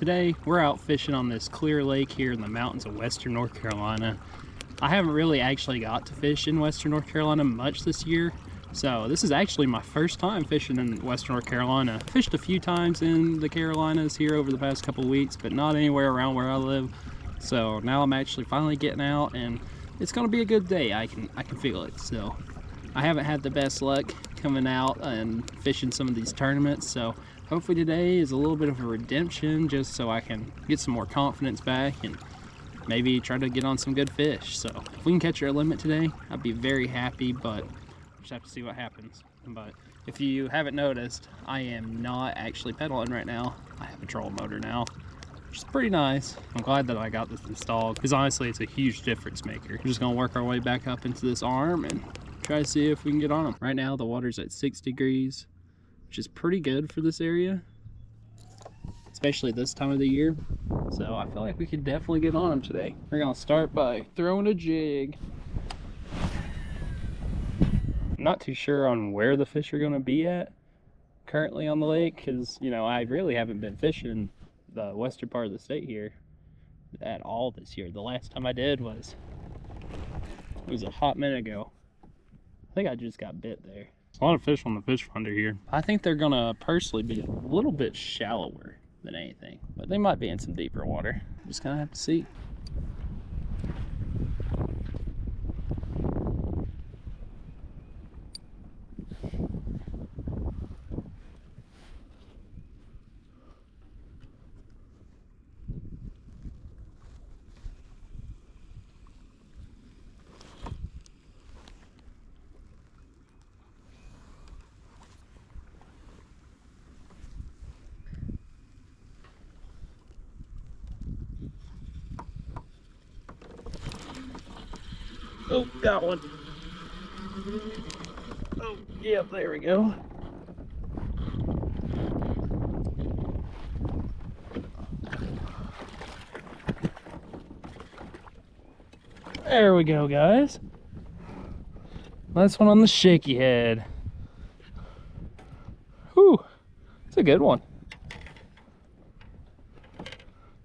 Today, we're out fishing on this clear lake here in the mountains of western North Carolina. I haven't really actually got to fish in western North Carolina much this year, so this is actually my first time fishing in western North Carolina. Fished a few times in the Carolinas here over the past couple of weeks, but not anywhere around where I live. So now I'm actually finally getting out, and it's gonna be a good day. I can feel it. So I haven't had the best luck coming out and fishing some of these tournaments, so hopefully today is a little bit of a redemption, just so I can get some more confidence back and maybe try to get on some good fish. So if we can catch our limit today, I'd be very happy, but we'll just have to see what happens. But if you haven't noticed, I am not actually pedaling right now. I have a trolling motor now, which is pretty nice. I'm glad that I got this installed, because honestly it's a huge difference maker. We're just gonna work our way back up into this arm and try to see if we can get on them. Right now the water's at 6 degrees, which is pretty good for this area, especially this time of the year. So I feel like we could definitely get on them today. We're gonna start by throwing a jig. I'm not too sure on where the fish are gonna be at currently on the lake, because you know, I really haven't been fishing in the western part of the state here at all this year. The last time I did was a hot minute ago. I think I just got bit there. There's a lot of fish on the fish finder here. I think they're gonna personally be a little bit shallower than anything, but they might be in some deeper water. Just gonna have to see. Oh, got one. Oh, yep, there we go. There we go, guys. Last one on the shaky head. Whew, it's a good one.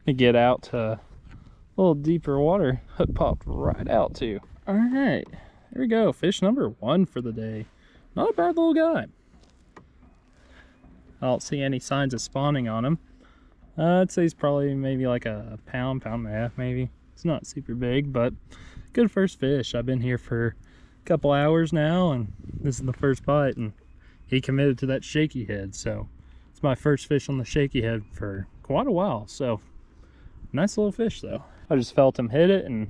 To get out to a little deeper water, hook popped right out too. All right, here we go. Fish number 1 for the day. Not a bad little guy. I don't see any signs of spawning on him. I'd say he's probably maybe like a pound and a half maybe. It's not super big, but good first fish. I've been here for a couple hours now, and this is the first bite, and he committed to that shaky head. So it's my first fish on the shaky head for quite a while. So nice little fish though. I just felt him hit it and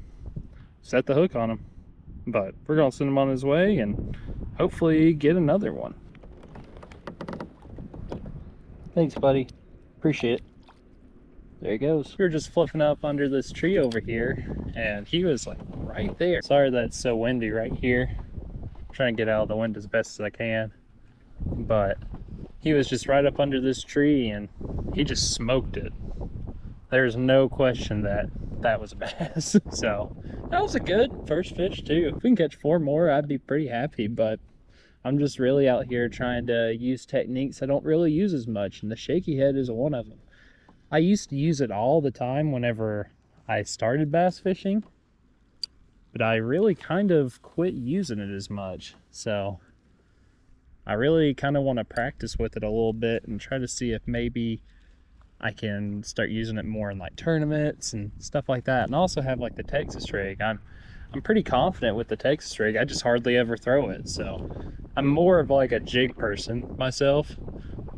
set the hook on him, but we're gonna send him on his way and hopefully get another one. Thanks, buddy, appreciate it. There he goes. We were just flipping up under this tree over here, and he was like right there. Sorry that it's so windy right here. I'm trying to get out of the wind as best as I can, but he was just right up under this tree and he just smoked it. There's no question that that was a bass. So that was a good first fish too. If we can catch 4 more, I'd be pretty happy, but I'm just really out here trying to use techniques I don't really use as much, and the shaky head is one of them. I used to use it all the time whenever I started bass fishing, but I really kind of quit using it as much. So I really kind of want to practice with it a little bit and try to see if maybe I can start using it more in like tournaments and stuff like that. And I also have like the Texas rig. I'm pretty confident with the Texas rig. I just hardly ever throw it. So I'm more of like a jig person myself,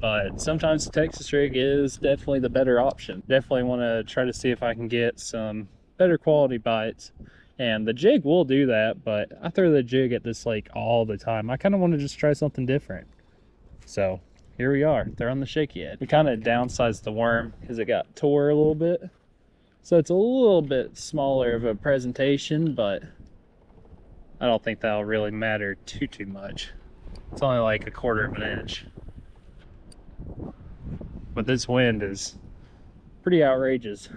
but sometimes the Texas rig is definitely the better option. Definitely want to try to see if I can get some better quality bites. And the jig will do that, but I throw the jig at this lake all the time. I kind of want to just try something different. So here we are, they're on the shaky head. We kind of downsized the worm because it got tore a little bit. So it's a little bit smaller of a presentation, but I don't think that'll really matter too much. It's only like 1/4 of an inch. But this wind is pretty outrageous.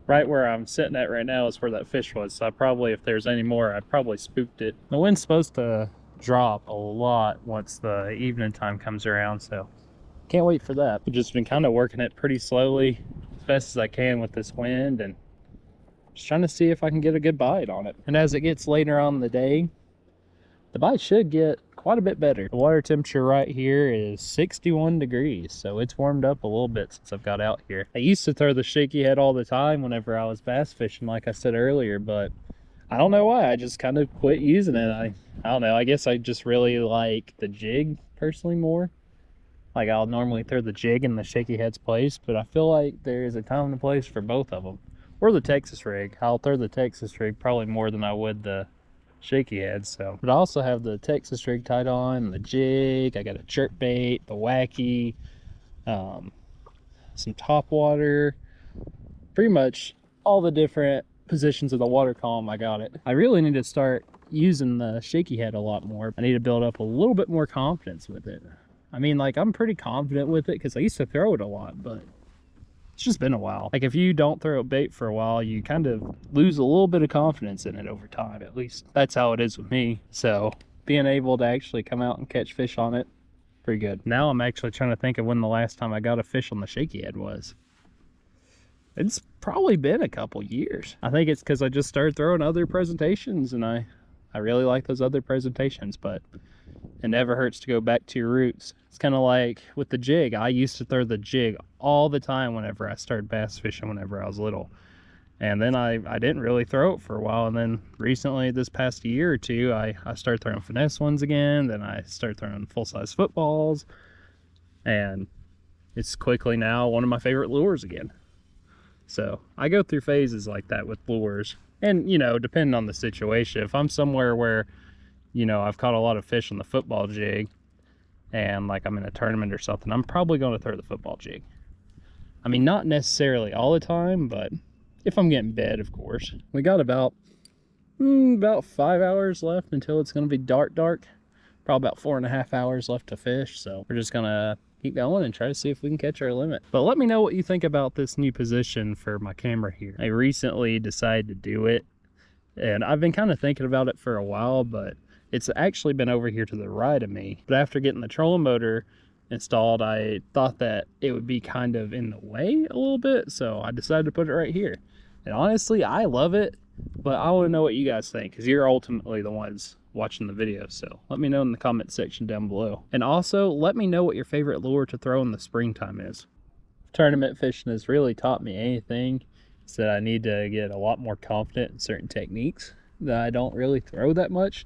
Right where I'm sitting at right now is where that fish was. So I probably, if there's any more, I probably spooked it. The wind's supposed to drop a lot once the evening time comes around, so can't wait for that. I've just been kind of working it pretty slowly, as fast as I can with this wind, and just trying to see if I can get a good bite on it. And as it gets later on in the day, the bite should get quite a bit better. The water temperature right here is 61 degrees, so it's warmed up a little bit since I've got out here. I used to throw the shaky head all the time whenever I was bass fishing, like I said earlier, but I don't know why. I just kind of quit using it. I don't know. I guess I just really like the jig personally more. Like, I'll normally throw the jig in the shaky head's place, but I feel like there is a time and a place for both of them. Or the Texas rig. I'll throw the Texas rig probably more than I would the shaky head. So, but I also have the Texas rig tied on, the jig. I got a jerk bait, the wacky, some top water, pretty much all the different positions of the water column. I got it. I really need to start using the shaky head a lot more. I need to build up a little bit more confidence with it. I mean, like, I'm pretty confident with it because I used to throw it a lot, but it's just been a while. Like, if you don't throw a bait for a while, you kind of lose a little bit of confidence in it over time. At least that's how it is with me. So being able to actually come out and catch fish on it, pretty good. Now I'm actually trying to think of when the last time I got a fish on the shaky head was. It's probably been a couple years. I think it's because I just started throwing other presentations, and I really like those other presentations, but it never hurts to go back to your roots. It's kind of like with the jig. I used to throw the jig all the time whenever I started bass fishing whenever I was little. And then I didn't really throw it for a while. And then recently, this past year or two, I started throwing finesse ones again. Then I started throwing full-size footballs. And it's quickly now one of my favorite lures again. So I go through phases like that with lures. And, you know, depending on the situation, if I'm somewhere where, you know, I've caught a lot of fish on the football jig and like I'm in a tournament or something, I'm probably going to throw the football jig. I mean, not necessarily all the time, but if I'm getting bed, of course. We got about 5 hours left until it's going to be dark. Probably about 4.5 hours left to fish. So we're just going to keep going and try to see if we can catch our limit. But let me know what you think about this new position for my camera here. I recently decided to do it, and I've been kind of thinking about it for a while, but it's actually been over here to the right of me. But after getting the trolling motor installed, I thought that it would be kind of in the way a little bit, so I decided to put it right here. And honestly, I love it, but I want to know what you guys think, because you're ultimately the ones watching the video. So let me know in the comment section down below. And also, let me know what your favorite lure to throw in the springtime is. Tournament fishing has really taught me anything. It's that I need to get a lot more confident in certain techniques that I don't really throw that much.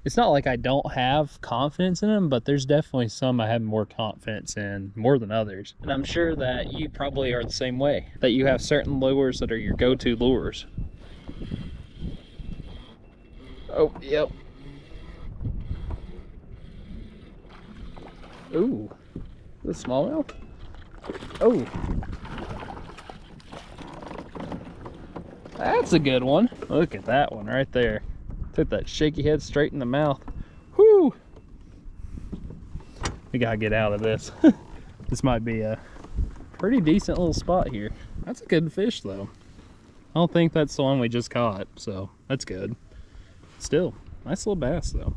It's not like I don't have confidence in them, but there's definitely some I have more confidence in more than others. And I'm sure that you probably are the same way, that you have certain lures that are your go-to lures. Oh, yep. Ooh, the smallmouth. Oh, that's a good one. Look at that one right there. Took that shaky head straight in the mouth. Whoo! We gotta get out of this. This might be a pretty decent little spot here. That's a good fish though. I don't think that's the one we just caught, so that's good. Still, nice little bass though.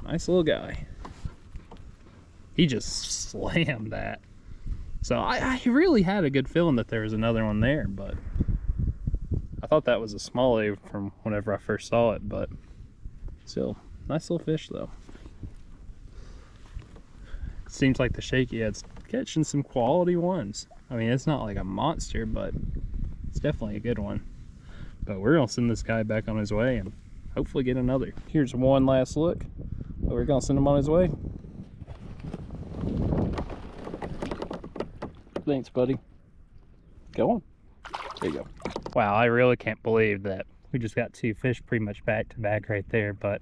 Nice little guy. He just slammed that. So I really had a good feeling that there was another one there, but I thought that was a smallie from whenever I first saw it, but still, nice little fish though. Seems like the shaky head's catching some quality ones. I mean, it's not like a monster, but it's definitely a good one. But we're gonna send this guy back on his way and hopefully get another. Here's one last look. But we're gonna send him on his way. Thanks, buddy. Go on. There you go. Wow, I really can't believe that we just got 2 fish pretty much back to back right there, but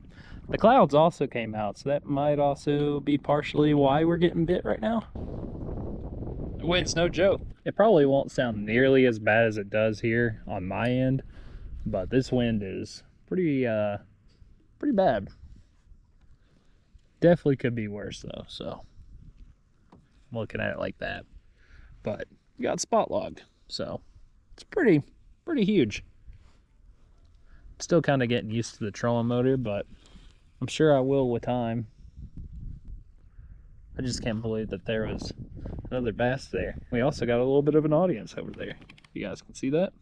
the clouds also came out, so that might also be partially why we're getting bit right now. The wind's no joke. It probably won't sound nearly as bad as it does here on my end, but this wind is pretty bad. Definitely could be worse though, so I'm looking at it like that. But we got spot logged, so it's pretty huge. Still kind of getting used to the trolling motor, but I'm sure I will with time. I just can't believe that there was another bass there. We also got a little bit of an audience over there. You guys can see that?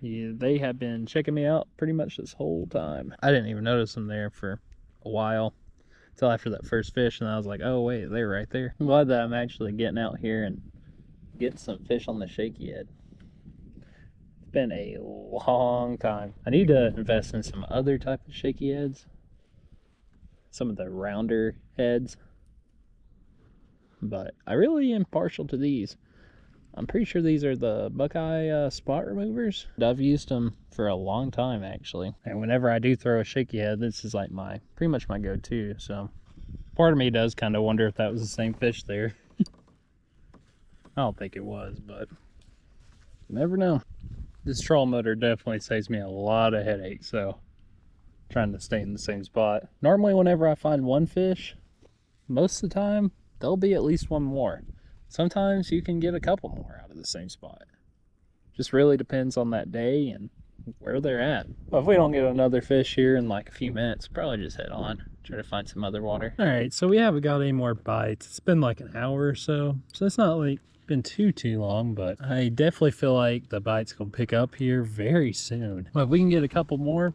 Yeah, they have been checking me out pretty much this whole time. I didn't even notice them there for a while until after that first fish, and I was like, oh wait, they're right there. I'm glad that I'm actually getting out here and getting some fish on the shaky head. It's been a long time. I need to invest in some other type of shaky heads, some of the rounder heads, but I really am partial to these. I'm pretty sure these are the Buckeye spot removers. I've used them for a long time, actually. And whenever I do throw a shaky head, this is like pretty much my go-to. So part of me does kind of wonder if that was the same fish there. I don't think it was, but you never know. This troll motor definitely saves me a lot of headaches, so trying to stay in the same spot. Normally, whenever I find one fish, most of the time, there'll be at least one more. Sometimes you can get a couple more out of the same spot. Just really depends on that day and where they're at. Well, if we don't get another fish here in like a few minutes, probably just head on, try to find some other water. All right, so we haven't got any more bites. It's been like an hour or so it's not like been too long, but I definitely feel like the bite's gonna pick up here very soon. Well, if we can get a couple more,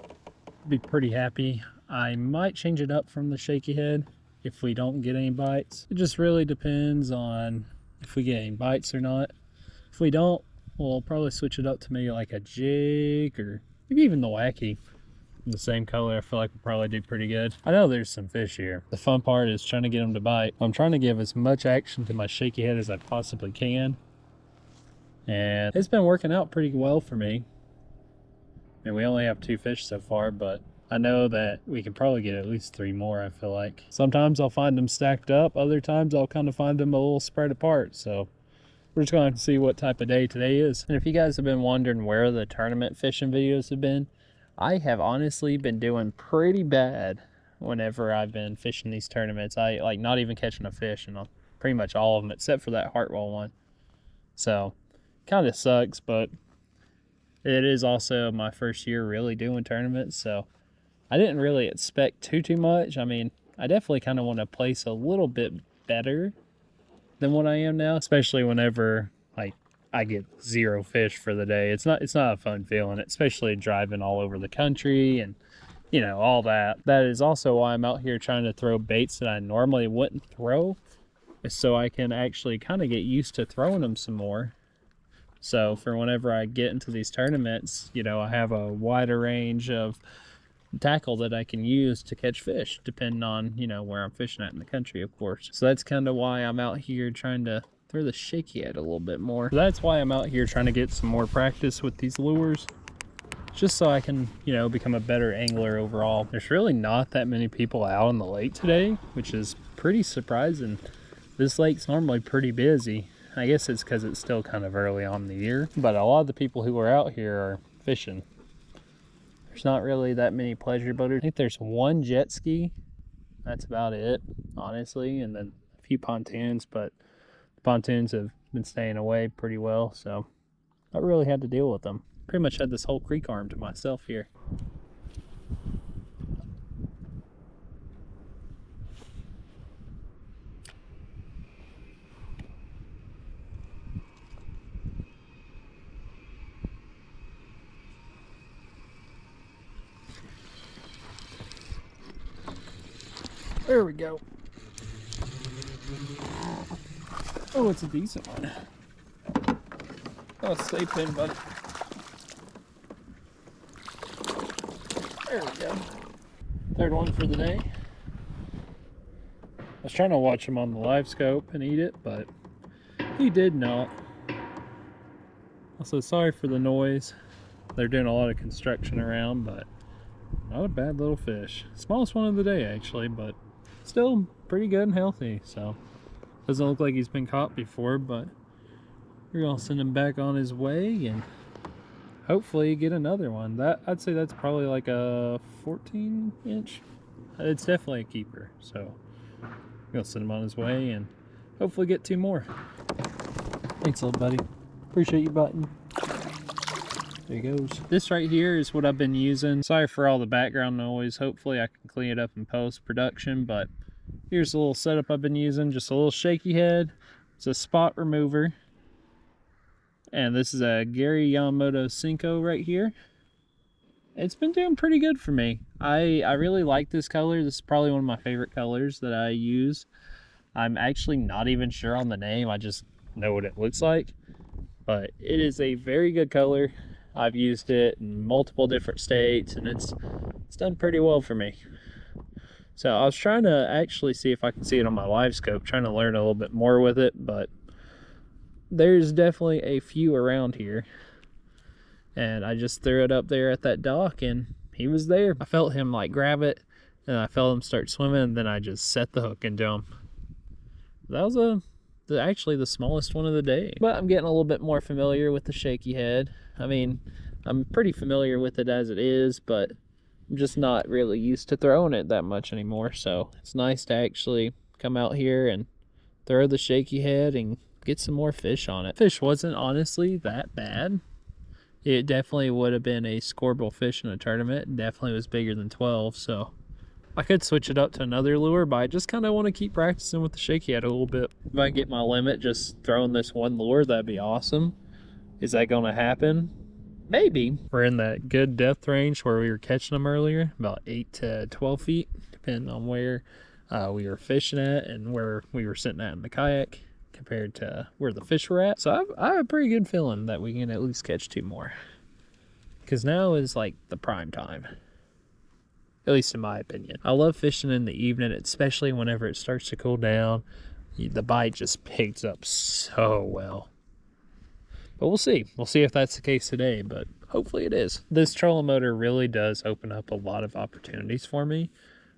I'd be pretty happy. I might change it up from the shaky head if we don't get any bites. It just really depends on if we get any bites or not. If we don't, we'll probably switch it up to maybe like a jig or maybe even the wacky. In the same color, I feel like we'll probably do pretty good. I know there's some fish here. The fun part is trying to get them to bite. I'm trying to give as much action to my shaky head as I possibly can. And it's been working out pretty well for me. And we only have 2 fish so far, but I know that we can probably get at least 3 more, I feel like. Sometimes I'll find them stacked up. Other times I'll kind of find them a little spread apart. So we're just going to have to see what type of day today is. And if you guys have been wondering where the tournament fishing videos have been, I have honestly been doing pretty bad whenever I've been fishing these tournaments. I like not even catching a fish in pretty much all of them except for that Hartwell one. So kind of sucks, but it is also my first year really doing tournaments, so I didn't really expect too much. I mean, I definitely kind of want to place a little bit better than what I am now, especially whenever like I get 0 fish for the day. It's not a fun feeling, especially driving all over the country and you know, all that. That is also why I'm out here trying to throw baits that I normally wouldn't throw, so I can actually kind of get used to throwing them some more. So for whenever I get into these tournaments, you know, I have a wider range of tackle that I can use to catch fish, depending on, you know, where I'm fishing at in the country, of course. So that's kind of why I'm out here trying to throw the shaky head a little bit more. So that's why I'm out here trying to get some more practice with these lures, just so I can, you know, become a better angler overall. There's really not that many people out on the lake today, which is pretty surprising. This lake's normally pretty busy. I guess it's because it's still kind of early on in the year, but a lot of the people who are out here are fishing. There's not really that many pleasure boaters. I think there's 1 jet ski. That's about it, honestly, and then a few pontoons, but the pontoons have been staying away pretty well, so I really had to deal with them. Pretty much had this whole creek arm to myself here. There we go. Oh, it's a decent one. Oh, stay pinned, buddy. There we go. 3rd one for the day. I was trying to watch him on the live scope and eat it, but he did not. Also, sorry for the noise. They're doing a lot of construction around, but not a bad little fish. Smallest one of the day, actually, but still pretty good and healthy. So doesn't look like he's been caught before, but we're gonna send him back on his way and hopefully get another one. I'd say that's probably like a 14-inch. It's definitely a keeper, so we're gonna send him on his way and hopefully get 2 more. Thanks, little buddy. Appreciate you biting. There he goes. This right here is what I've been using. Sorry for all the background noise. Hopefully I can clean it up in post-production, but Here's a little setup I've been using, just a little shaky head. It's a spot remover. And this is a Gary Yamamoto Cinco right here. It's been doing pretty good for me. I really like this color. This is probably one of my favorite colors that I use. I'm actually not even sure on the name. I just know what it looks like. But it is a very good color. I've used it in multiple different states, and it's done pretty well for me. So I was trying to actually see if I can see it on my live scope, trying to learn a little bit more with it, but there's definitely a few around here. And I just threw it up there at that dock, and he was there. I felt him like grab it, and I felt him start swimming, and then I just set the hook into him. That was actually the smallest one of the day. But I'm getting a little bit more familiar with the shaky head. I mean, I'm pretty familiar with it as it is, but I'm just not really used to throwing it that much anymore. So it's nice to actually come out here and throw the shaky head and get some more fish on it. Fish wasn't honestly that bad. It definitely would have been a scoreable fish in a tournament. It definitely was bigger than 12, so I could switch it up to another lure, but I just kind of want to keep practicing with the shaky head a little bit. If I get my limit just throwing this one lure, that'd be awesome. Is that going to happen? Maybe. We're in that good depth range where we were catching them earlier, about 8 to 12 feet, depending on where we were fishing at and where we were sitting at in the kayak compared to where the fish were at. So I have a pretty good feeling that we can at least catch 2 more. Because now is like the prime time. At least in my opinion. I love fishing in the evening, especially whenever it starts to cool down. The bite just picks up so well. But we'll see. We'll see if that's the case today, but hopefully it is. This trolling motor really does open up a lot of opportunities for me.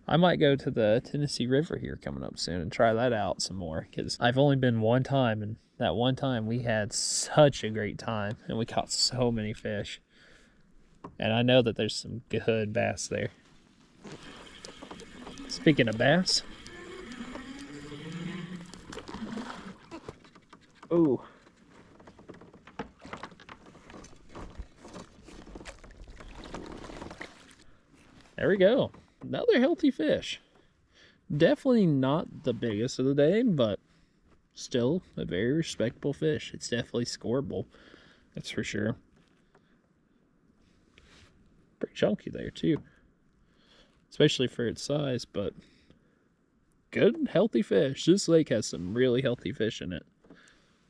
I might go to the Tennessee River here coming up soon and try that out some more, because I've only been one time, and that one time we had such a great time and we caught so many fish. And I know that there's some good bass there. Speaking of bass. Ooh. There we go. Another healthy fish. Definitely not the biggest of the day, but still a very respectable fish. It's definitely scoreable. That's for sure. Pretty chunky there too. Especially for its size, but good, healthy fish. This lake has some really healthy fish in it.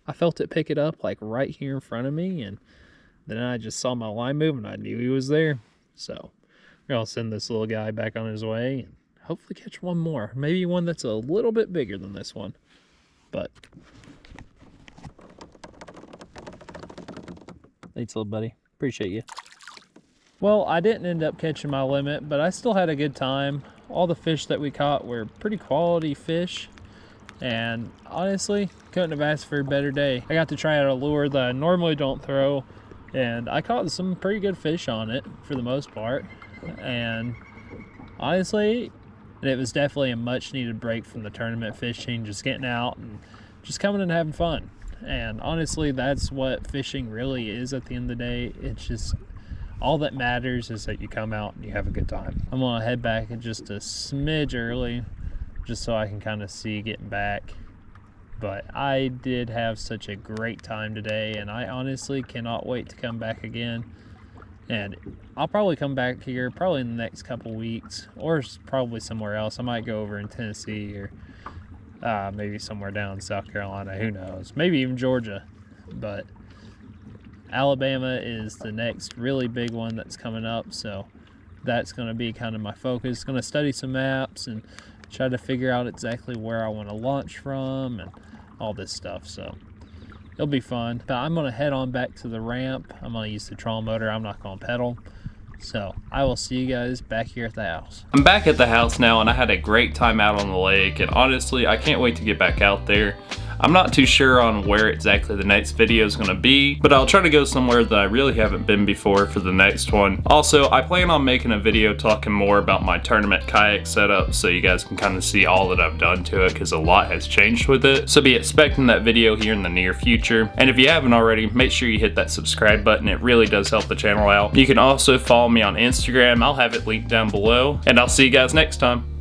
I felt it pick it up like right here in front of me, and then I just saw my line move and I knew he was there. So we're gonna send this little guy back on his way and hopefully catch one more. Maybe one that's a little bit bigger than this one. But thanks, little buddy. Appreciate you. Well, I didn't end up catching my limit, but I still had a good time. All the fish that we caught were pretty quality fish, and honestly, couldn't have asked for a better day. I got to try out a lure that I normally don't throw, and I caught some pretty good fish on it for the most part. And honestly, it was definitely a much needed break from the tournament fishing, just getting out and just coming and having fun. And honestly, that's what fishing really is at the end of the day. It's just, all that matters is that you come out and you have a good time. I'm gonna head back just a smidge early, just so I can kind of see getting back. But I did have such a great time today, and I honestly cannot wait to come back again. And I'll probably come back here probably in the next couple weeks, or probably somewhere else. I might go over in Tennessee, or maybe somewhere down in South Carolina, who knows, maybe even Georgia. But Alabama is the next really big one that's coming up, so that's going to be kind of my focus. Going to study some maps and try to figure out exactly where I want to launch from and all this stuff. So it'll be fun. But I'm going to head on back to the ramp. I'm going to use the trolling motor. I'm not going to pedal. So I will see you guys back here at the house. I'm back at the house now, and I had a great time out on the lake, and honestly I can't wait to get back out there. I'm not too sure on where exactly the next video is going to be, but I'll try to go somewhere that I really haven't been before for the next one. Also, I plan on making a video talking more about my tournament kayak setup, so you guys can kind of see all that I've done to it, because a lot has changed with it. So be expecting that video here in the near future. And if you haven't already, make sure you hit that subscribe button. It really does help the channel out. You can also follow me on Instagram. I'll have it linked down below, and I'll see you guys next time.